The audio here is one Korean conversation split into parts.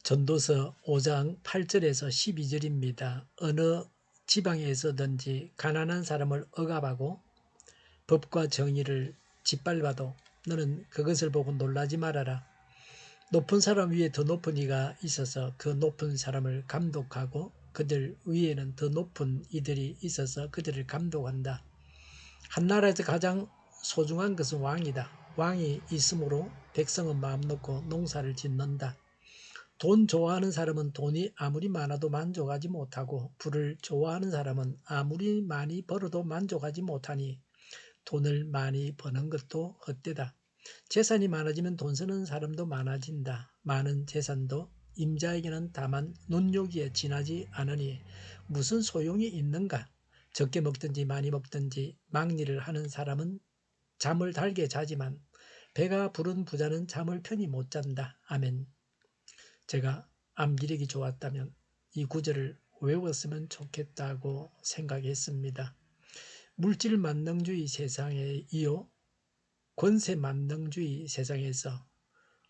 전도서 5장 8절에서 12절입니다. 어느 지방에서든지 가난한 사람을 억압하고 법과 정의를 짓밟아도 너는 그것을 보고 놀라지 말아라. 높은 사람 위에 더 높은 이가 있어서 그 높은 사람을 감독하고 그들 위에는 더 높은 이들이 있어서 그들을 감독한다. 한 나라에서 가장 소중한 것은 왕이다. 왕이 있으므로 백성은 마음 놓고 농사를 짓는다. 돈 좋아하는 사람은 돈이 아무리 많아도 만족하지 못하고 부를 좋아하는 사람은 아무리 많이 벌어도 만족하지 못하니 돈을 많이 버는 것도 헛되다. 재산이 많아지면 돈 쓰는 사람도 많아진다. 많은 재산도 임자에게는 다만 눈요기에 지나지 않으니 무슨 소용이 있는가? 적게 먹든지 많이 먹든지 막리를 하는 사람은 잠을 달게 자지만 배가 부른 부자는 잠을 편히 못 잔다. 아멘. 제가 암기력이 좋았다면 이 구절을 외웠으면 좋겠다고 생각했습니다. 물질 만능주의 세상에 이어 권세 만능주의 세상에서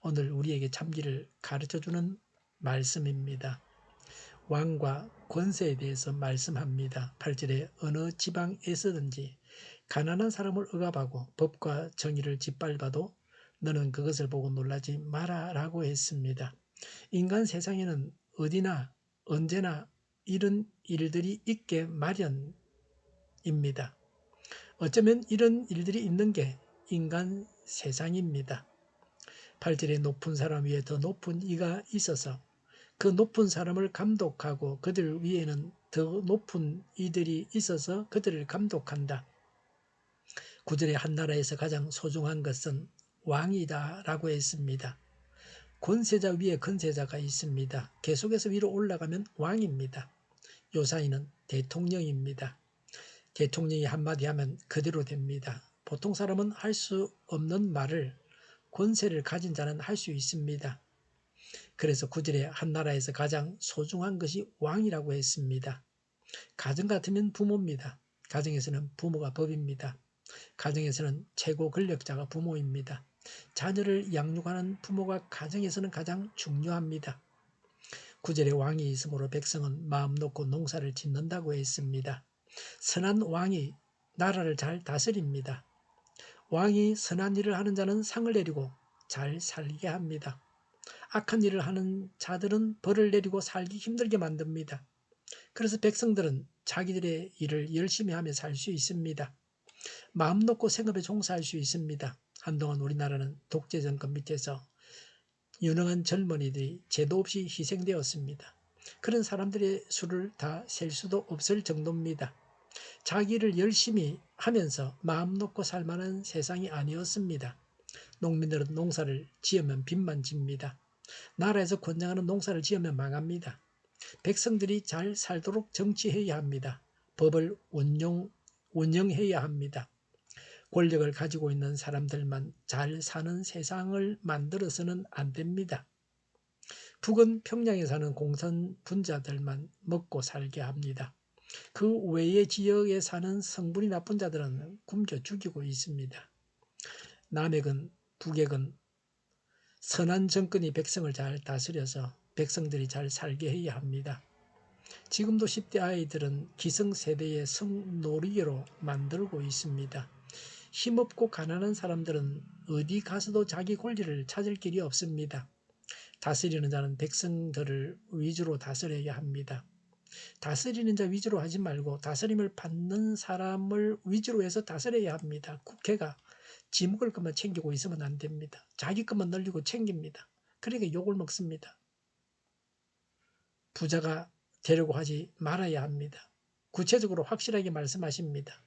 오늘 우리에게 참기를 가르쳐주는 말씀입니다. 왕과 권세에 대해서 말씀합니다. 8절에 어느 지방에서든지 가난한 사람을 억압하고 법과 정의를 짓밟아도 너는 그것을 보고 놀라지 마라 라고 했습니다. 인간 세상에는 어디나 언제나 이런 일들이 있게 마련입니다. 어쩌면 이런 일들이 있는 게 인간 세상입니다. 8절에 높은 사람 위에 더 높은 이가 있어서 그 높은 사람을 감독하고 그들 위에는 더 높은 이들이 있어서 그들을 감독한다. 9절에 한 나라에서 가장 소중한 것은 왕이다 라고 했습니다. 권세자 위에 권세자가 있습니다. 계속해서 위로 올라가면 왕입니다. 요사이는 대통령입니다. 대통령이 한마디 하면 그대로 됩니다. 보통 사람은 할 수 없는 말을 권세를 가진 자는 할 수 있습니다. 그래서 9절에 한 나라에서 가장 소중한 것이 왕이라고 했습니다. 가정 같으면 부모입니다. 가정에서는 부모가 법입니다. 가정에서는 최고 권력자가 부모입니다. 자녀를 양육하는 부모가 가정에서는 가장 중요합니다. 9절에 왕이 있으므로 백성은 마음 놓고 농사를 짓는다고 했습니다. 선한 왕이 나라를 잘 다스립니다. 왕이 선한 일을 하는 자는 상을 내리고 잘 살게 합니다. 악한 일을 하는 자들은 벌을 내리고 살기 힘들게 만듭니다. 그래서 백성들은 자기들의 일을 열심히 하며 살 수 있습니다. 마음 놓고 생업에 종사할 수 있습니다. 한동안 우리나라는 독재 정권 밑에서 유능한 젊은이들이 제도 없이 희생되었습니다. 그런 사람들의 수를 다 셀 수도 없을 정도입니다. 자기를 열심히 하면서 마음 놓고 살만한 세상이 아니었습니다. 농민들은 농사를 지으면 빚만 집니다. 나라에서 권장하는 농사를 지으면 망합니다. 백성들이 잘 살도록 정치해야 합니다. 법을 운영해야 합니다. 권력을 가지고 있는 사람들만 잘 사는 세상을 만들어서는 안 됩니다. 북은 평양에 사는 공산 분자들만 먹고 살게 합니다. 그 외의 지역에 사는 성분이 나쁜 자들은 굶겨 죽이고 있습니다. 남핵은 북핵은 선한 정권이 백성을 잘 다스려서 백성들이 잘 살게 해야 합니다. 지금도 10대 아이들은 기성세대의 성놀이개로 만들고 있습니다. 힘없고 가난한 사람들은 어디 가서도 자기 권리를 찾을 길이 없습니다. 다스리는 자는 백성들을 위주로 다스려야 합니다. 다스리는 자 위주로 하지 말고 다스림을 받는 사람을 위주로 해서 다스려야 합니다. 국회가 지 먹을 것만 챙기고 있으면 안 됩니다. 자기 것만 늘리고 챙깁니다. 그러니까 욕을 먹습니다. 부자가 되려고 하지 말아야 합니다. 구체적으로 확실하게 말씀하십니다.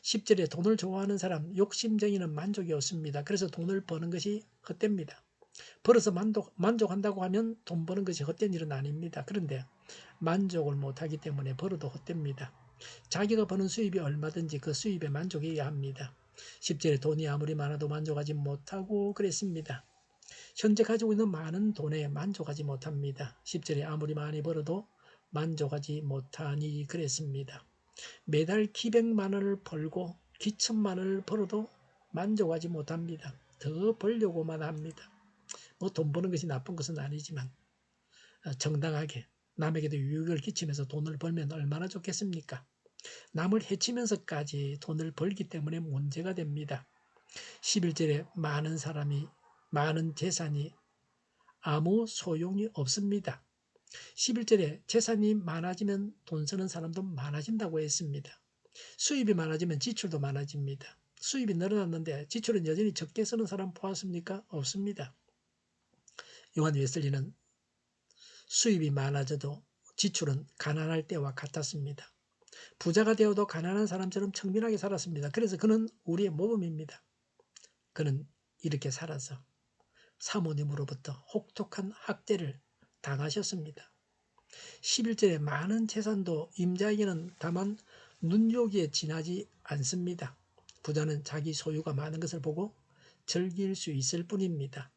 10절에 돈을 좋아하는 사람, 욕심쟁이는 만족이 없습니다. 그래서 돈을 버는 것이 헛됩니다. 벌어서 만족한다고 하면 돈 버는 것이 헛된 일은 아닙니다. 그런데 만족을 못하기 때문에 벌어도 헛됩니다. 자기가 버는 수입이 얼마든지 그 수입에 만족해야 합니다. 10절에 돈이 아무리 많아도 만족하지 못하고 그랬습니다. 현재 가지고 있는 많은 돈에 만족하지 못합니다. 10절에 아무리 많이 벌어도 만족하지 못하니 그랬습니다. 매달 기백만 원을 벌고 기천만 원을 벌어도 만족하지 못합니다. 더 벌려고만 합니다. 뭐 돈 버는 것이 나쁜 것은 아니지만 정당하게 남에게도 유익을 끼치면서 돈을 벌면 얼마나 좋겠습니까? 남을 해치면서까지 돈을 벌기 때문에 문제가 됩니다. 11절에 많은 재산이 아무 소용이 없습니다. 11절에 재산이 많아지면 돈 쓰는 사람도 많아진다고 했습니다. 수입이 많아지면 지출도 많아집니다. 수입이 늘어났는데 지출은 여전히 적게 쓰는 사람 보았습니까? 없습니다. 요한 웨슬리는 수입이 많아져도 지출은 가난할 때와 같았습니다. 부자가 되어도 가난한 사람처럼 청빈하게 살았습니다. 그래서 그는 우리의 모범입니다. 그는 이렇게 살아서 사모님으로부터 혹독한 학대를 당하셨습니다. 11절에 많은 재산도 임자에게는 다만 눈요기에 지나지 않습니다. 부자는 자기 소유가 많은 것을 보고 즐길 수 있을 뿐입니다.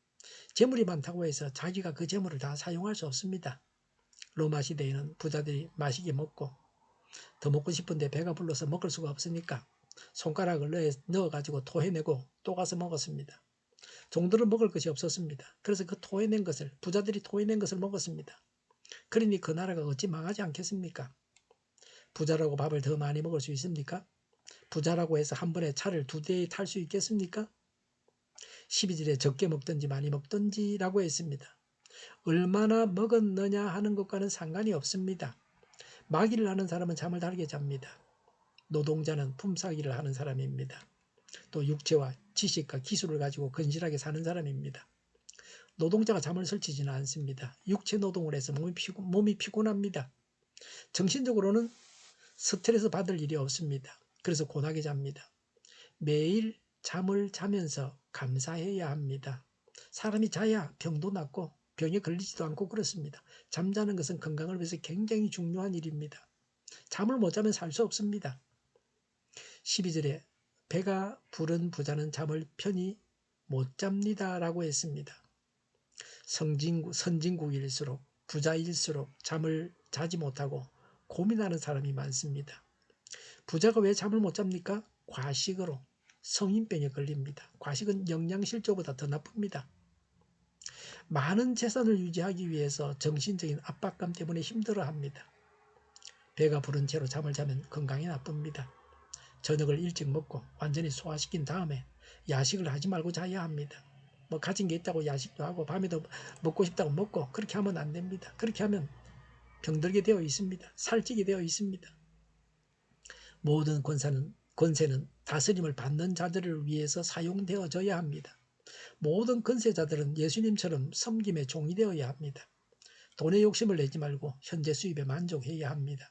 재물이 많다고 해서 자기가 그 재물을 다 사용할 수 없습니다. 로마 시대에는 부자들이 맛있게 먹고 더 먹고 싶은데 배가 불러서 먹을 수가 없으니까 손가락을 넣어가지고 토해내고 또 가서 먹었습니다. 종들은 먹을 것이 없었습니다. 그래서 그 토해낸 것을, 부자들이 토해낸 것을 먹었습니다. 그러니 그 나라가 어찌 망하지 않겠습니까? 부자라고 밥을 더 많이 먹을 수 있습니까? 부자라고 해서 한 번에 차를 2대 탈 수 있겠습니까? 12절에 적게 먹든지 많이 먹든지라고 했습니다. 얼마나 먹었느냐 하는 것과는 상관이 없습니다. 마기를 하는 사람은 잠을 달게 잡니다. 노동자는 품삯일을 하는 사람입니다. 또 육체와 지식과 기술을 가지고 건실하게 사는 사람입니다. 노동자가 잠을 설치지는 않습니다. 육체 노동을 해서 몸이 피곤합니다. 정신적으로는 스트레스 받을 일이 없습니다. 그래서 고나게 잡니다. 매일 잠을 자면서 감사해야 합니다. 사람이 자야 병도 낫고 병에 걸리지도 않고 그렇습니다. 잠자는 것은 건강을 위해서 굉장히 중요한 일입니다. 잠을 못 자면 살 수 없습니다. 12절에 배가 부른 부자는 잠을 편히 못 잡니다 라고 했습니다. 선진국일수록 부자일수록 잠을 자지 못하고 고민하는 사람이 많습니다. 부자가 왜 잠을 못 잡니까? 과식으로 성인병에 걸립니다. 과식은 영양실조보다 더 나쁩니다. 많은 재산을 유지하기 위해서 정신적인 압박감 때문에 힘들어합니다. 배가 부른 채로 잠을 자면 건강에 나쁩니다. 저녁을 일찍 먹고 완전히 소화시킨 다음에 야식을 하지 말고 자야 합니다. 뭐 가진 게 있다고 야식도 하고 밤에도 먹고 싶다고 먹고 그렇게 하면 안 됩니다. 그렇게 하면 병들게 되어 있습니다. 살찌게 되어 있습니다. 모든 권세는 다스림을 받는 자들을 위해서 사용되어져야 합니다. 모든 권세자들은 예수님처럼 섬김의 종이 되어야 합니다. 돈에 욕심을 내지 말고 현재 수입에 만족해야 합니다.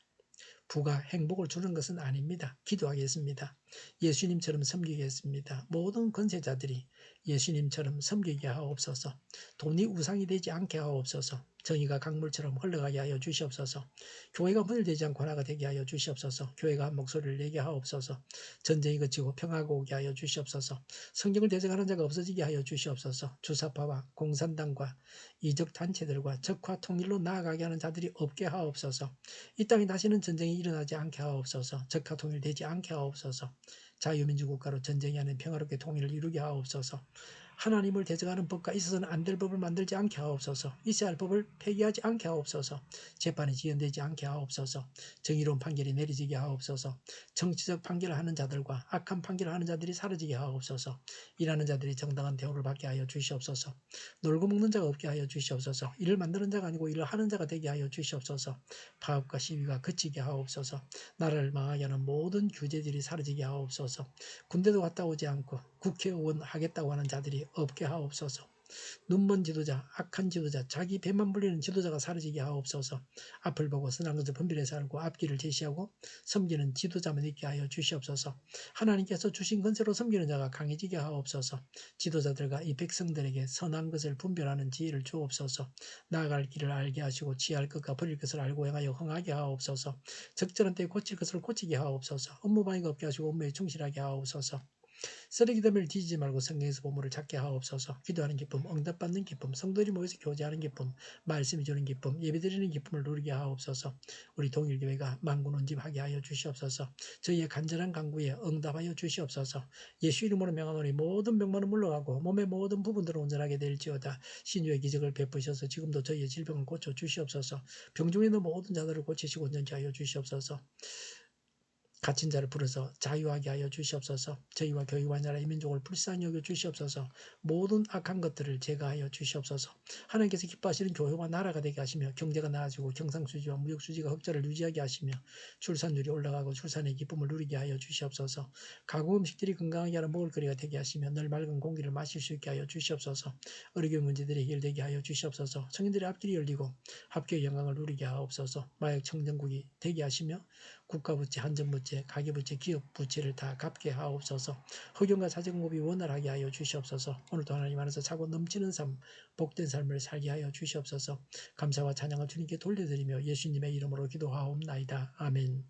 부가 행복을 주는 것은 아닙니다. 기도하겠습니다. 예수님처럼 섬기겠습니다. 모든 권세자들이 예수님처럼 섬기게 하옵소서. 돈이 우상이 되지 않게 하옵소서. 정의가 강물처럼 흘러가게 하여 주시옵소서. 교회가 문을 대지 않고 하나가 되게 하여 주시옵소서. 교회가 한 목소리를 내게 하옵소서. 전쟁이 그치고 평화가 오게 하여 주시옵소서. 성경을 대적하는 자가 없어지게 하여 주시옵소서. 주사파와 공산당과 이적 단체들과 적화 통일로 나아가게 하는 자들이 없게 하옵소서. 이 땅에 다시는 전쟁이 일어나지 않게 하옵소서. 적화 통일되지 않게 하옵소서. 자유민주국가로 전쟁이 아닌 평화롭게 통일을 이루게 하옵소서. 하나님을 대적하는 법과 있어서는 안 될 법을 만들지 않게 하옵소서. 있어야 할 법을 폐기하지 않게 하옵소서. 재판이 지연되지 않게 하옵소서. 정의로운 판결이 내려지게 하옵소서. 정치적 판결을 하는 자들과 악한 판결을 하는 자들이 사라지게 하옵소서. 일하는 자들이 정당한 대우를 받게 하여 주시옵소서. 놀고 먹는 자가 없게 하여 주시옵소서. 일을 만드는 자가 아니고 일을 하는 자가 되게 하여 주시옵소서. 파업과 시위가 그치게 하옵소서. 나라를 망하게 하는 모든 규제들이 사라지게 하옵소서. 군대도 갔다 오지 않고 국회의원 하겠다고 하는 자들이 없게 하옵소서. 눈먼 지도자, 악한 지도자, 자기 배만 불리는 지도자가 사라지게 하옵소서. 앞을 보고 선한 것을 분별해서 알고 앞길을 제시하고 섬기는 지도자만 있게 하여 주시옵소서. 하나님께서 주신 권세로 섬기는 자가 강해지게 하옵소서. 지도자들과 이 백성들에게 선한 것을 분별하는 지혜를 주옵소서. 나아갈 길을 알게 하시고 지할 것과 버릴 것을 알고 행하여 흥하게 하옵소서. 적절한 때에 고칠 것을 고치게 하옵소서. 업무방해가 없게 하시고 업무에 충실하게 하옵소서. 쓰레기됨을 뒤지지 말고 성경에서 보물을 찾게 하옵소서. 기도하는 기쁨, 응답받는 기쁨, 성도들이 모여서 교제하는 기쁨, 말씀이 주는 기쁨, 예배드리는 기쁨을 누리게 하옵소서. 우리 동일교회가 만군원집하게 하여 주시옵소서. 저희의 간절한 간구에 응답하여 주시옵소서. 예수 이름으로 명하노니 모든 병만은 물러가고 몸의 모든 부분들은 온전하게 될지어다. 신유의 기적을 베푸셔서 지금도 저희의 질병을 고쳐 주시옵소서. 병중에 있는 모든 자들을 고치시고 온전케 하여 주시옵소서. 갇힌 자를 부르서 자유하게 하여 주시옵소서. 저희와 교회와 나라 이 민족을 불쌍히 여겨 주시옵소서. 모든 악한 것들을 제거하여 주시옵소서. 하나님께서 기뻐하시는 교회와 나라가 되게 하시며 경제가 나아지고 경상수지와 무역수지가 흑자를 유지하게 하시며 출산율이 올라가고 출산의 기쁨을 누리게 하여 주시옵소서. 가구 음식들이 건강하게 하는 먹을거리가 되게 하시며 늘 맑은 공기를 마실 수 있게 하여 주시옵소서. 의료교 문제들이 해결되게 하여 주시옵소서. 청년들의 앞길이 열리고 합교의 영광을 누리게 하옵소서. 마약 청정국이 되게 하시며 국가부채, 한전부채, 가계부채, 기업부채를 다 갚게 하옵소서. 흑연과 사정법이 원활하게 하여 주시옵소서. 오늘도 하나님 안에서 차고 넘치는 삶, 복된 삶을 살게 하여 주시옵소서. 감사와 찬양을 주님께 돌려드리며 예수님의 이름으로 기도하옵나이다. 아멘.